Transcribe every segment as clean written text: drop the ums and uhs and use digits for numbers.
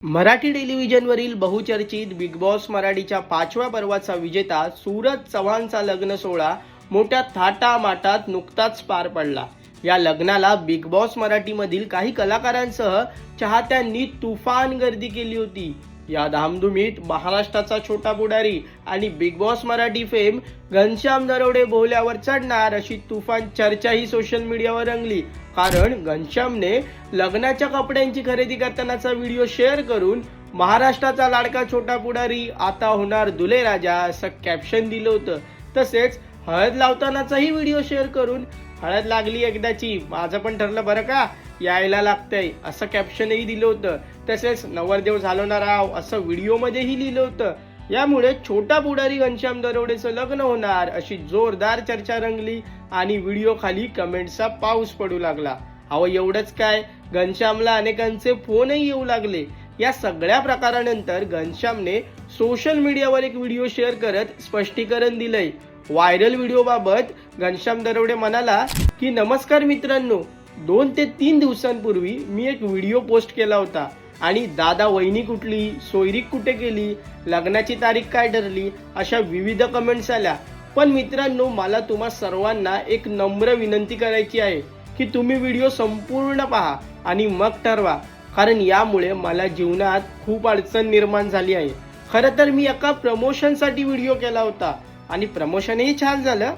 मराठी टेलिव्हिजनवरील बहुचर्चित big boss मराठीच्या 5व्या पर्वाचा विजेता सूरज चव्हाणचा लग्न सोहळा मोठ्या थाटामाटात नुकताच पार पडला. या लग्नाला बिग बॉस मराठीमधील काही कलाकारांसह चाहत्यांनी तुफान गर्दी केली होती. या धामधुमीत महाराष्ट्राचा छोटा पुढारी आणि Bigg Boss Marathi fame Ghanshyam Narwade बोहल्यावर चढणार अशी तुफान चर्चाही सोशल मीडियावर रंगली. कारण घनश्यामने लग्नाच्या कपड्यांची खरेदी करतानाचा व्हिडिओ शेअर करून महाराष्ट्राचा लाडका छोटा पुढारी आता होणार दुले राजा असं कॅप्शन दिलं होतं. तसेच हळद लावतानाचाही व्हिडिओ शेअर करून हळद लागली एकदाची, माझं पण ठरलं बरं का, यायला लागतंय असं कॅप्शनही दिलं होतं. तसेच नवरदेव झालो ना राव असं व्हिडिओमध्येही लिहिलं होतं. यामुळे छोटा पुढारी घनश्याम नरवडेचं लग्न होणार अशी जोरदार चर्चा रंगली आणि व्हिडिओ खाली कमेंट्सचा पाऊस पडू लागला. अहो एवढंच काय, घनश्यामला अनेकांचे फोनही येऊ लागले. या सगळ्या प्रकारानंतर घनश्यामने सोशल मीडियावर एक व्हिडिओ शेअर करत स्पष्टीकरण दिलंय. व्हायरल व्हिडिओबाबत घनश्याम नरवडे म्हणाला की नमस्कार मित्रांनो, 2 ते 3 दिवसांपूर्वी मी एक व्हिडिओ पोस्ट केला होता आणि दादा वहिनी कुठली, सोयरीक कुठे केली, लग्नाची तारीख काय ठरली अशा विविध कमेंट्स आल्या. पण मित्रांनो, मला तुम्हा सर्वांना एक नम्र विनंती करायची आहे की तुम्ही व्हिडिओ संपूर्ण पहा आणि मग ठरवा, कारण यामुळे मला जीवनात खूप अडचण निर्माण झाली आहे. खरं तर मी एका प्रमोशनसाठी व्हिडिओ केला होता आणि प्रमोशनही छान झालं,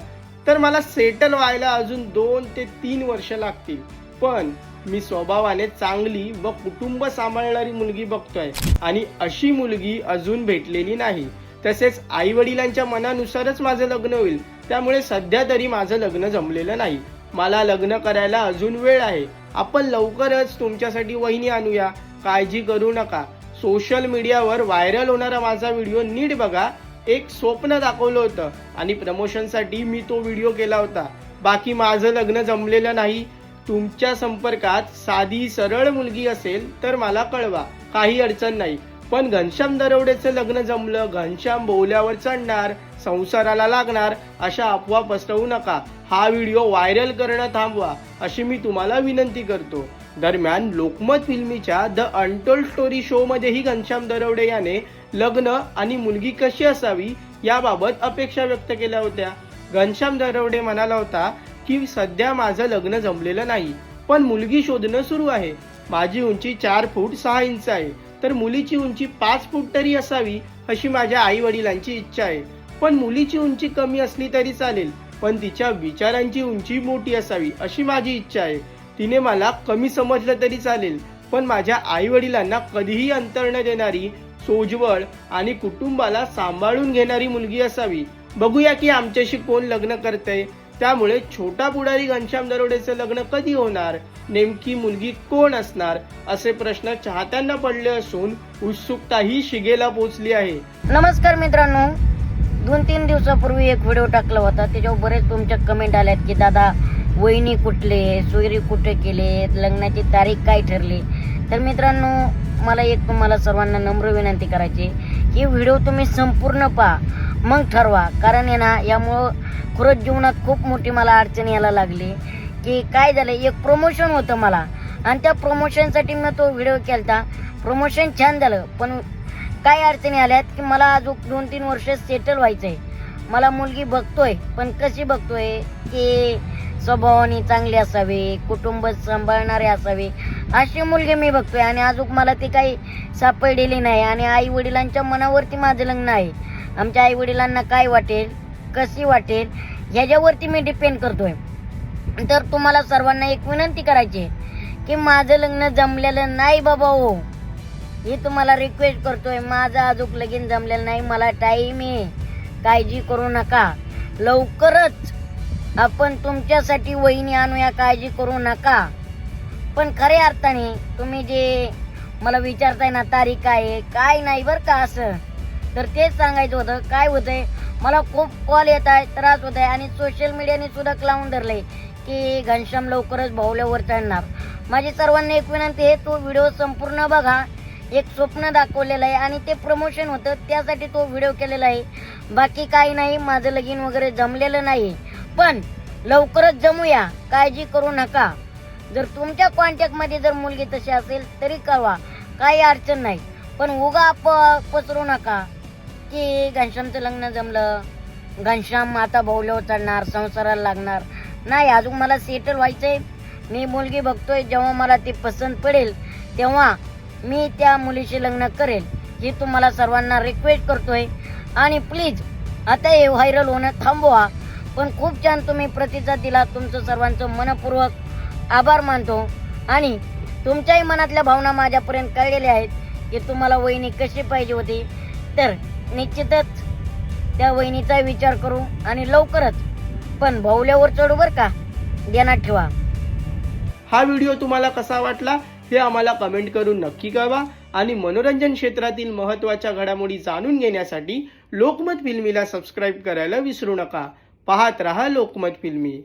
तर मला सेटल व्हायला अजून 2 ते 3 वर्ष लागतील. पण मी स्वभावाने चांगली व कुटुंब सांभाळणारी मुलगी बघतोय आणि अशी मुलगी अजून भेटलेली नाही. तसेच आई वडिलांच्या मनानुसारच माझं लग्न होईल, त्यामुळे सध्या तरी माझं लग्न जमलेलं नाही. मला लग्न करायला अजून वेळ आहे. आपण लवकरच तुमच्यासाठी वहिनी आणूया, काळजी करू नका. सोशल मीडियावर व्हायरल होणारा माझा व्हिडिओ नीट बघा. एक स्वप्न दाखवलं होतं आणि प्रमोशनसाठी मी तो व्हिडिओ केला होता. बाकी माझं लग्न जमलेलं नाही. तुमच्या संपर्कात साधी सरळ मुलगी असेल तर मला कळवा, काही अडचण नाही. पण घनश्याम नरवडेचं लग्न जमलं, घनश्याम बोहल्यावर चढणार, संसाराला लागणार अशा अफवा पसरवू नका. हा व्हिडिओ व्हायरल करणं थांबवा अशी मी तुम्हाला विनंती करतो. दरम्यान लोकमत फिल्मीच्या द अनटोल्ड स्टोरी शो मध्येही घनश्याम नरवडे याने लग्न आणि मुलगी कशी असावी याबाबत अपेक्षा व्यक्त केल्या होत्या. घनश्याम नरवडे म्हणाला होता की सध्या माझं लग्न जमलेलं नाही, पण मुलगी शोधणं सुरू आहे. माझी उंची 4 फूट 6 इंच आहे, तर मुलीची उंची 5 फूट तरी असावी अशी माझ्या आई वडिलांची इच्छा आहे. पण मुलीची उंची कमी असली तरी चालेल, पण तिच्या विचारांची उंची मोठी असावी अशी माझी इच्छा आहे. तिने मला कमी समजलं तरी चालेल, पण माझ्या आई वडिलांना कधीही अंतर न देणारी, सोज्वळ आणि कुटुंबाला सांभाळून घेणारी मुलगी असावी. बघूया की आमच्याशी कोण लग्न करतंय. त्यामुळे छोटा पुढारी घनश्याम नरवडेचं लग्न कधी होणार, नेमकी मुलगी कोण असणार असे प्रश्न चाहत्यांना पडले असून उत्सुकताही शिगेला पोहोचली आहे. नमस्कार मित्रांनो, 2-3 दिवसापूर्वी एक व्हिडिओ टाकला होता. त्याच्यावर बरेच तुमच्या कमेंट आल्यात की दादा वहिनी कुठले, सोयरी कुठे केले, लग्नाची तारीख काय ठरली. तर मित्रांनो, मला एक तुम्हाला सर्वांना नम्र विनंती करायची की व्हिडिओ तुम्ही संपूर्ण पहा, मग ठरवा. कारण आहे ना, यामुळं खरंच जीवनात खूप मोठी मला अडचण यायला लागली. की काय झालं, एक प्रमोशन होतं मला आणि त्या प्रमोशनसाठी मी तो व्हिडिओ केला. प्रमोशन छान झालं, पण काय अडचणी आल्यात की मला अजून 2-3 वर्ष सेटल व्हायचं आहे. मला मुलगी बघतोय, पण कशी बघतोय की स्वभावाने चांगली असावी, कुटुंब सांभाळणारे असावे अशी मुलगी मी बघतोय. आणि अजून मला ती काही सापडलेली नाही. आणि आई वडिलांच्या मनावरती माझं लग्न आहे. आमच्या आई वडिलांना काय वाटेल, कशी वाटेल ह्याच्यावरती मी डिपेंड करतोय. तर तुम्हाला सर्वांना एक विनंती करायची की माझं लग्न जमलेलं नाही बाबा हो, हे तुम्हाला रिक्वेस्ट करतोय. माझं अजून लगीन जमलेलं नाही, मला टाईम आहे, काळजी करू नका. लवकरच आपण तुमच्यासाठी वहिनी आणूया, काळजी करू नका. पण खऱ्या अर्थाने तुम्ही जे मला विचारताय ना तारीख आहे काय नाही बरं का, असं तर तेच सांगायचं होतं. काय होतंय, मला खूप कॉल येत आहे, त्रास होत आहे आणि सोशल मीडियाने सुद्धा लावून धरलंय की घनश्याम लवकरच भावल्यावर चढणार. माझी सर्वांना एक विनंती आहे, तो व्हिडिओ संपूर्ण बघा. एक स्वप्न दाखवलेलं आहे आणि ते प्रमोशन होतं, त्यासाठी तो व्हिडिओ केलेला आहे. बाकी काही नाही, माझं लगीन वगैरे जमलेलं नाही, पण लवकरच जमूया, काळजी करू नका. जर तुमच्या कॉन्टॅक्टमध्ये जर मुलगी तशी असेल तरी कळवा, काही अडचण नाही. पण उगा पसरू नका की घनश्यामचं लग्न जमलं, घनश्याम आता भाऊल्यावर चढणार, संसाराला लागणार. नाही, अजून मला सेटल व्हायचंय. मी मुलगी बघतोय, जेव्हा मला ती पसंत पडेल तेव्हा मी त्या मुलीशी लग्न करेल, ही तुम्हाला सर्वांना रिक्वेस्ट करतोय. आणि प्लीज आता हे व्हायरल होणं थांबवा. पण खूप छान तुम्ही प्रतिसाद दिला, तुमचं सर्वांचं मनपूर्वक आभार मानतो. आणि तुमच्याही मनातल्या भावना माझ्यापर्यंत कळलेल्या आहेत की तुम्हाला वहिनी कशी पाहिजे होती. तर निश्चितच त्या वहिनीचा विचार करू आणि लवकरच पण भाऊल्यावर चढू बरं का, ध्यानात ठेवा. हा व्हिडिओ तुम्हाला कसा वाटला हे आम्हाला कमेंट करून नक्की कळवा. आणि मनोरंजन क्षेत्रातील महत्त्वाच्या घडामोडी जाणून घेण्यासाठी लोकमत फिल्मीला सबस्क्राईब करायला विसरू नका. पाहत रहा लोकमत फिल्मी.